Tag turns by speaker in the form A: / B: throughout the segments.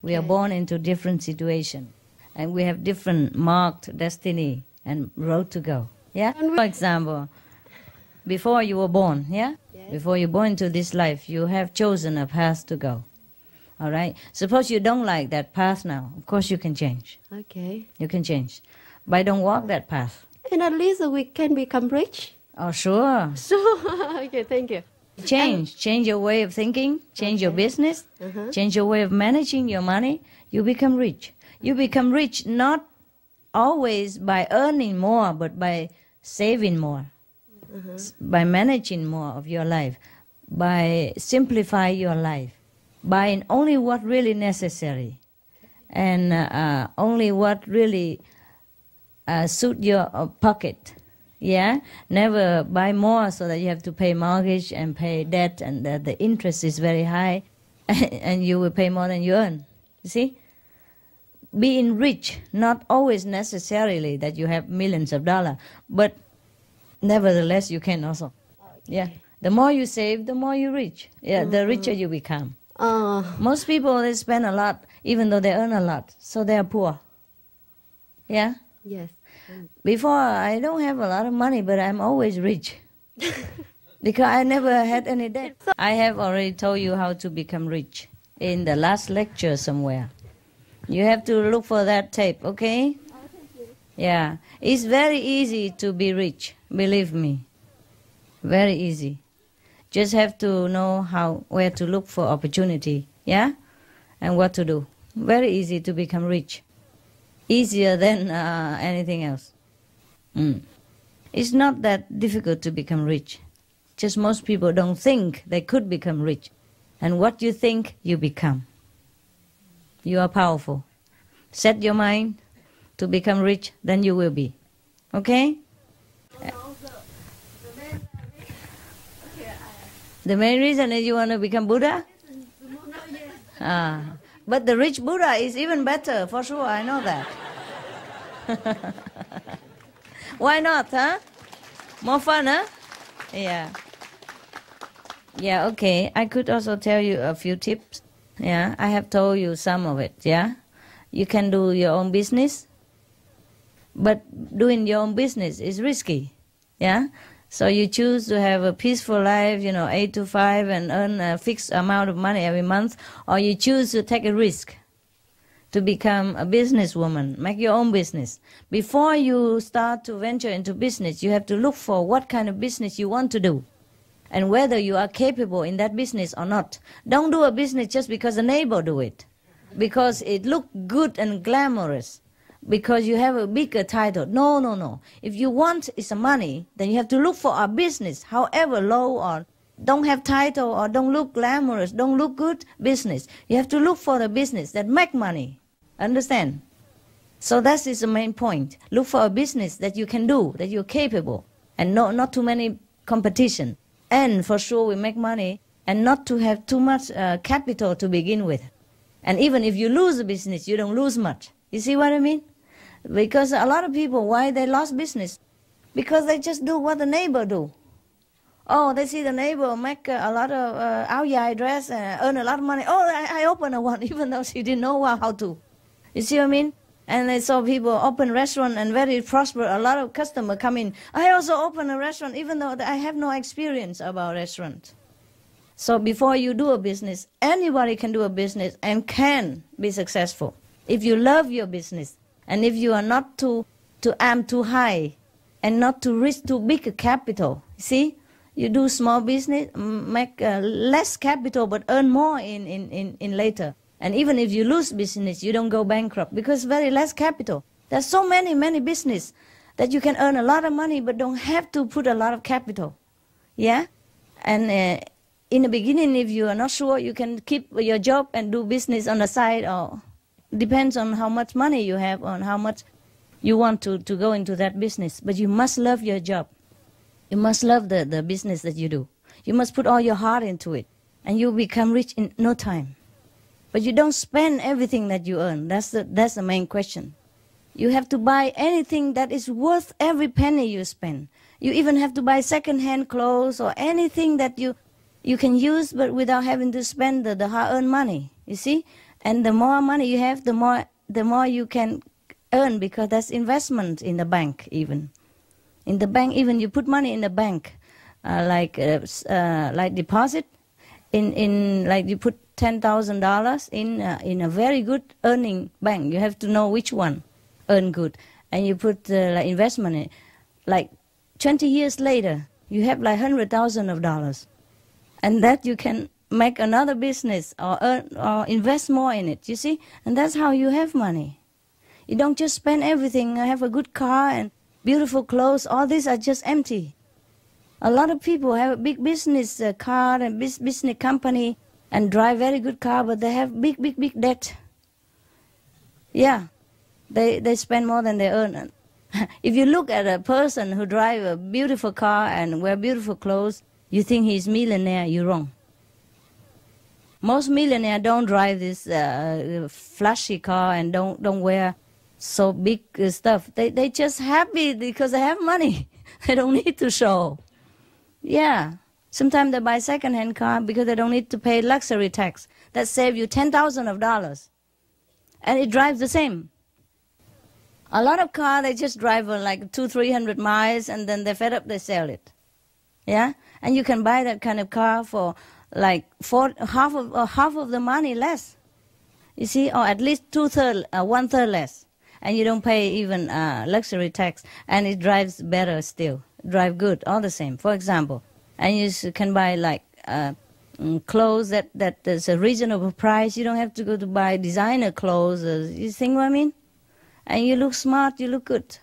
A: We are born into different situations, and we have different marked destiny and road to go. Yeah? For example, before you were born, yeah?
B: Yes.
A: Before you born into this life, you have chosen a path to go. All right? Suppose you don't like that path now. Of course you can change.
B: Okay.
A: You can change. But don't walk that path.
B: And at least we can become rich.
A: Oh, sure.
B: So, okay, thank you.
A: Change your way of thinking, change your business,
B: Uh-huh.
A: change your way of managing your money, you become rich. You become rich not always by earning more, but by saving more, by managing more of your life, by simplifying your life, buying only what really necessary, and only what really suit your pocket. Yeah, never buy more so that you have to pay mortgage and pay debt, and the interest is very high, and you will pay more than you earn. You see, being rich not always necessarily that you have millions of dollars, but nevertheless you can also. Yeah, the more you save, the more you rich. Yeah, the richer you become. Most people, they spend a lot, even though they earn a lot, so they are poor. Yeah.
B: Yes.
A: Before, I don't have a lot of money, but I'm always rich. Because I never had any debt. I have already told you how to become rich in the last lecture somewhere. You have to look for that tape, okay? Yeah. It's very easy to be rich, believe me. Very easy. Just have to know where to look for opportunity, yeah? And what to do. Very easy to become rich. Easier than anything else. It's not that difficult to become rich. Just most people don't think they could become rich. And what you think, you become. You are powerful. Set your mind to become rich, then you will be. Okay? The main reason is you want to become Buddha? But the rich Buddha is even better, for sure, I know that. Why not, huh? More fun, huh? Yeah. Yeah, okay. I could also tell you a few tips. Yeah, I have told you some of it, yeah? You can do your own business, but doing your own business is risky, yeah? So you choose to have a peaceful life, 8 to 5 and earn a fixed amount of money every month, or you choose to take a risk to become a businesswoman, make your own business. Before you start to venture into business, you have to look for what kind of business you want to do and whether you are capable in that business or not. Don't do a business just because a neighbor do it, because it look good and glamorous, because you have a bigger title. No. If you want is money, then you have to look for a business, however low or don't have title or don't look glamorous, don't look good business. You have to look for a business that make money. Understand? So that is the main point. Look for a business that you can do, that you're capable, and not too many competition. And for sure we make money, and not to have too much capital to begin with. And even if you lose a business, you don't lose much. You see what I mean? Because a lot of people, why they lost business? Because they just do what the neighbor do. Oh, they see the neighbor make a lot of áo dài dress and earn a lot of money. Oh, I open a one, even though she didn't know how to. You see what I mean? And I saw people open restaurant and very prosper. A lot of customers come in. I also open a restaurant, even though I have no experience about restaurant. So before you do a business, anybody can do a business and can be successful. If you love your business, and if you are not to aim too high, and not to risk too big a capital. See, you do small business, make less capital, but earn more in later. And even if you lose business, you don't go bankrupt because very less capital. There's so many business that you can earn a lot of money, but don't have to put a lot of capital. Yeah, and in the beginning, if you are not sure, you can keep your job and do business on the side, or depends on how much money you have, on how much you want to go into that business. But you must love your job. You must love the business that you do. You must put all your heart into it, and you become rich in no time. But you don't spend everything that you earn. That's the main question. You have to buy anything that is worth every penny you spend. You even have to buy second-hand clothes or anything that you can use, but without having to spend the hard-earned money. You see? And the more money you have, the more you can earn, because that's investment in the bank even. In the bank, even you put money in the bank, like deposit, in like you put $10,000 in a very good earning bank. You have to know which one earn good. And you put like investment in it. Like 20 years later, you have like $100,000. And that you can make another business or earn or invest more in it, you see? And that's how you have money. You don't just spend everything, have a good car and beautiful clothes. All these are just empty. A lot of people have a big business car and business company and drive very good car, but they have big debt. Yeah, they spend more than they earn. If you look at a person who drive a beautiful car and wear beautiful clothes, you think he's millionaire, you're wrong. Most millionaires don't drive this flashy car and don't wear so big stuff. They just happy because they have money. They don't need to show. Yeah. Sometimes they buy second-hand car because they don't need to pay luxury tax. That save you $10,000. And it drives the same. A lot of cars, they just drive like 200-300 miles and then they're fed up, they sell it. Yeah? And you can buy that kind of car for like half of the money less. You see, or at least 1/3 less. And you don't pay even luxury tax. And it drives better still. Drive good, all the same. For example, and you can buy like clothes that is a reasonable price. You don't have to go to buy designer clothes. You think what I mean? And you look smart, you look good.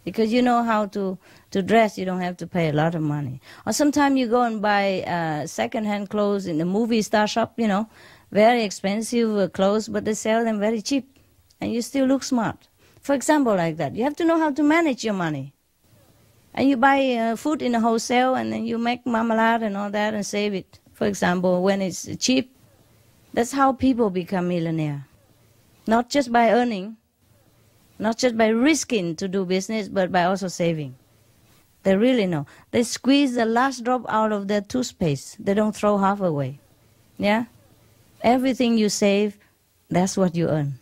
A: Because you know how to dress, you don't have to pay a lot of money. Or sometimes you go and buy second-hand clothes in the movie star shop, you know, very expensive clothes, but they sell them very cheap. And you still look smart. For example, like that. You have to know how to manage your money. And you buy food in a wholesale, and then you make marmalade and all that and save it. For example, when it's cheap. That's how people become millionaire. Not just by earning, not just by risking to do business, but by also saving. They really know. They squeeze the last drop out of their toothpaste. They don't throw half away. Yeah? Everything you save, that's what you earn.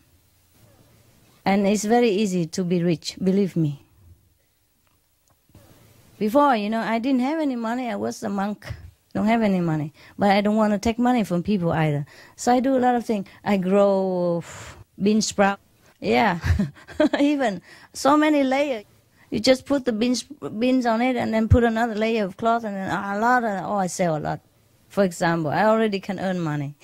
A: And it's very easy to be rich, believe me. Before, you know, I didn't have any money. I was a monk. Don't have any money. But I don't want to take money from people either. So I do a lot of things. I grow bean sprout. Yeah. Even so many layers. You just put the beans on it and then put another layer of cloth and then I sell a lot. For example, I already can earn money.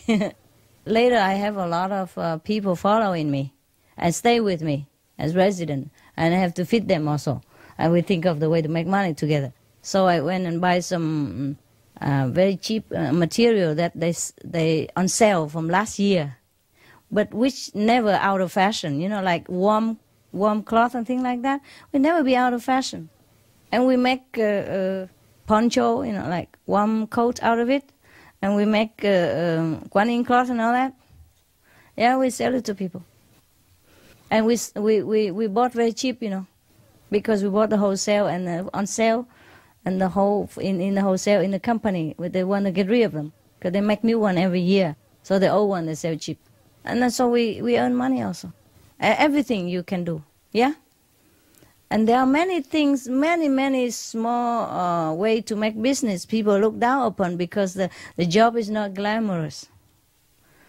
A: Later, I have a lot of people following me and stay with me as resident. And I have to feed them also. And we think of the way to make money together. So I went and buy some very cheap material that they on sale from last year, but which never out of fashion. You know, like warm cloth and things like that. We never be out of fashion. And we make poncho, you know, like warm coat out of it. And we make guanyin cloth and all that. Yeah, we sell it to people. And we bought very cheap, you know, because we bought the wholesale and on sale, and the whole in the wholesale in the company. They want to get rid of them because they make new one every year. So the old one they sell cheap, and then so we earn money also. Everything you can do, yeah. And there are many things, many small way to make business people look down upon because the job is not glamorous.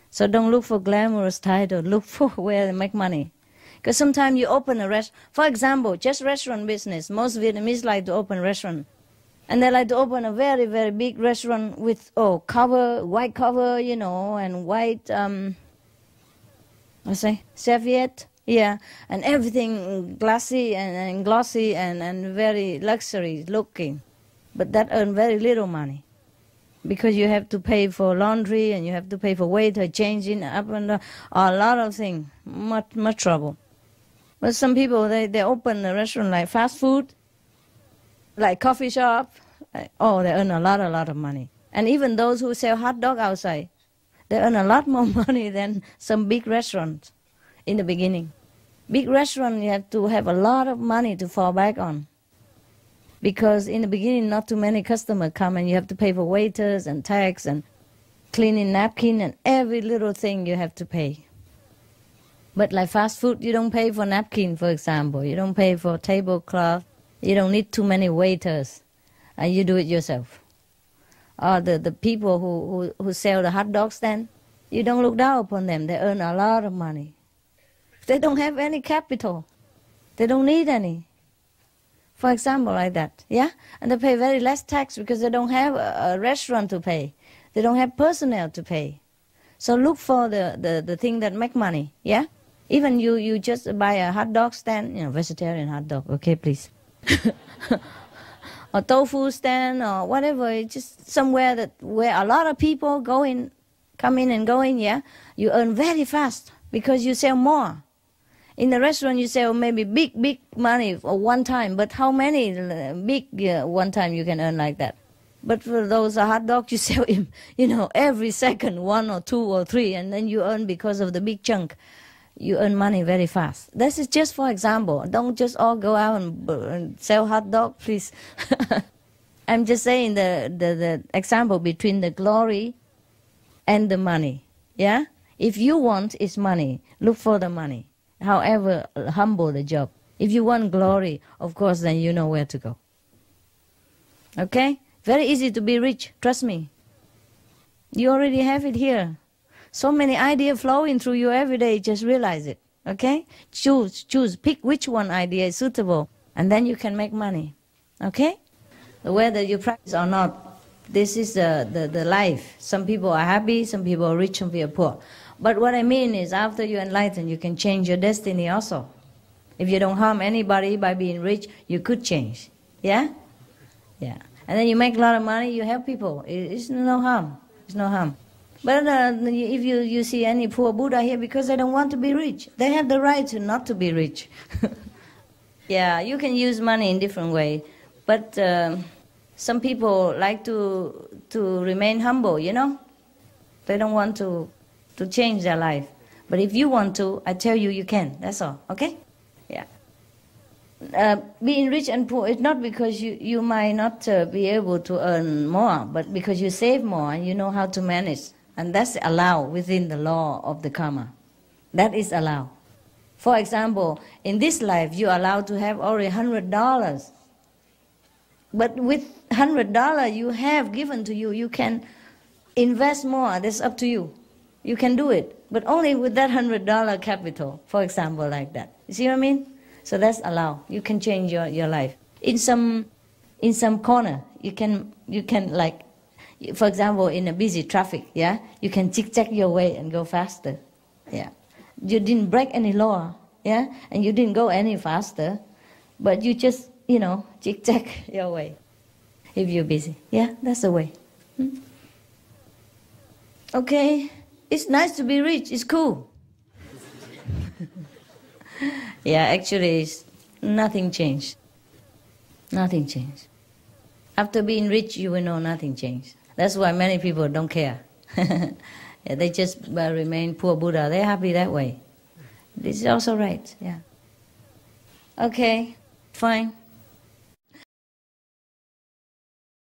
A: So don't look for glamorous title. Look for where they make money. Because sometimes you open a restaurant. For example, just restaurant business. Most Vietnamese like to open a restaurant. And they like to open a very, very big restaurant with white cover, you know, and white, serviette. Yeah, and everything glassy and glossy and very luxury looking. But that earn very little money. Because you have to pay for laundry and you have to pay for waiter, changing up and down, a lot of things. Much trouble. But some people, they open a restaurant like fast food, like coffee shop. They earn a lot of money. And even those who sell hot dog outside, they earn a lot more money than some big restaurants in the beginning. Big restaurant, you have to have a lot of money to fall back on. Because in the beginning, not too many customers come and you have to pay for waiters and tax and cleaning napkin and every little thing you have to pay. But like fast food, you don't pay for napkin, for example. You don't pay for tablecloth. You don't need too many waiters. And you do it yourself. Or the people who sell the hot dog stand, you don't look down upon them. They earn a lot of money. They don't have any capital. They don't need any. For example, like that, yeah? And they pay very less tax because they don't have a restaurant to pay. They don't have personnel to pay. So look for the thing that make money, yeah? Even you just buy a hot dog stand, vegetarian hot dog, okay, please. Or tofu stand or whatever, it's just somewhere where a lot of people come in and go in, yeah? You earn very fast because you sell more. In the restaurant, you sell maybe big money for one time, but how many big one time you can earn like that? But for those hot dogs, you sell him, every second, 1 or 2 or 3, and then you earn because of the big chunk. You earn money very fast. This is just for example. Don't just all go out and sell hot dog, please. I'm just saying the example between the glory and the money. Yeah? If you want is money, look for the money. However humble the job. If you want glory, of course, then you know where to go. Okay? Very easy to be rich, trust me. You already have it here. So many ideas flowing through you every day, just realize it. Okay? Choose, pick which one idea is suitable, and then you can make money. Okay? Whether you practice or not, this is the life. Some people are happy, some people are rich, some people are poor. But what I mean is, after you enlighten, you can change your destiny also. If you don't harm anybody by being rich, you could change. Yeah? Yeah. And then you make a lot of money, you help people. It's no harm. It's no harm. But if you see any poor Buddha here, because they don't want to be rich, they have the right to not to be rich. Yeah, you can use money in different ways. But some people like to remain humble, They don't want to change their life. But if you want to, I tell you can. That's all. Okay? Yeah. Being rich and poor is not because you might not be able to earn more, but because you save more and you know how to manage. And that's allowed within the law of the karma. That is allowed. For example, in this life, you're allowed to have only $100. But with $100 you have given to you, you can invest more. That's up to you. You can do it, but only with that $100 capital, for example, like that. You see what I mean? So that's allowed. You can change your life. In some corner, you can like, for example, in a busy traffic, yeah, you can zigzag your way and go faster. Yeah, you didn't break any law, yeah, and you didn't go any faster, but you just zigzag your way. If you're busy, yeah, that's the way. Okay. It's nice to be rich. It's cool. Yeah, actually, nothing changed. Nothing changed. After being rich, you will know nothing changed. That's why many people don't care. Yeah, they just remain poor Buddha. They're happy that way. This is also right. Yeah. Okay, fine.